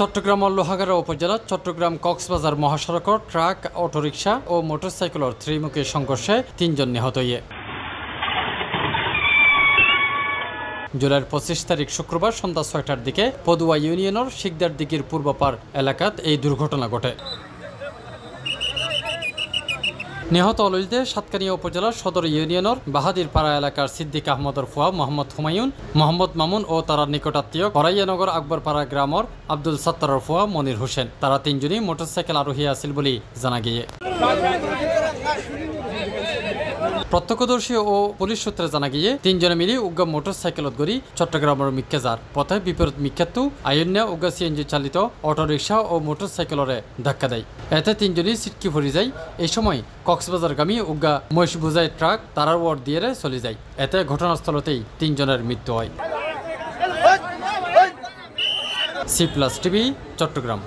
চট্টগ্রাম লোহাগাড়া উপজেলা Chittagong Cox's Bazar মহাসড়কত truck autorickshaw ও মোটরসাইকেলের ত্রিমুখী সংঘর্ষে ৩ জন নিহত হয়ে। জুলাইয়ের ২৫ তারিখ শুক্রবার সন্ধ্যা ৬টার দিকে পদুয়া ইউনিয়নের শিকদার দিঘির পূর্বপার এলাকাত এই দুর্ঘটনা ঘটে। নিহত অলইলদের সাতকানিয়া উপজেলার সদর ইউনিয়নের বাহাদিরপাড়া এলাকার সিদ্দিক আহমদর ফুয়া মোহাম্মদ হুমায়ুন, মোহাম্মদ মামুন ও তার নিকটাত্মীয় করাইয়ানগর আকবরপাড়া গ্রামের আব্দুল সত্তারের ফুয়া মনির হোসেন। তারা ৩ জনই মোটরসাইকেল আরোহী আছিল বলে জানা গিয়ে। প্রত্যক্ষদর্শী ও পুলিশ সূত্রে জানা গিয়ে ৩ জনে মিলি উগ্গা মোটরসাইকেলত গড়ি চট্টগ্রামের মিক্কেজার পথে বিপরীত মিক্ষাতু আয়ন্যা উগ্গা সিএনজি চালিত অটোরিকশা ও মোটরসাইকেলরে ধাক্কা দেয়। এতে ৩ জনই ছিটকি পড়ে যায়। এই সময় কক্সবাজারগামী উগ্গা মহিষ বোঝাই ট্রাক তারার ওয়ার্ড দিয়ে চলে যায়। এতে ঘটনাস্থলতেই ৩ জনের মৃত্যু হয়। C+ TV Chittagong.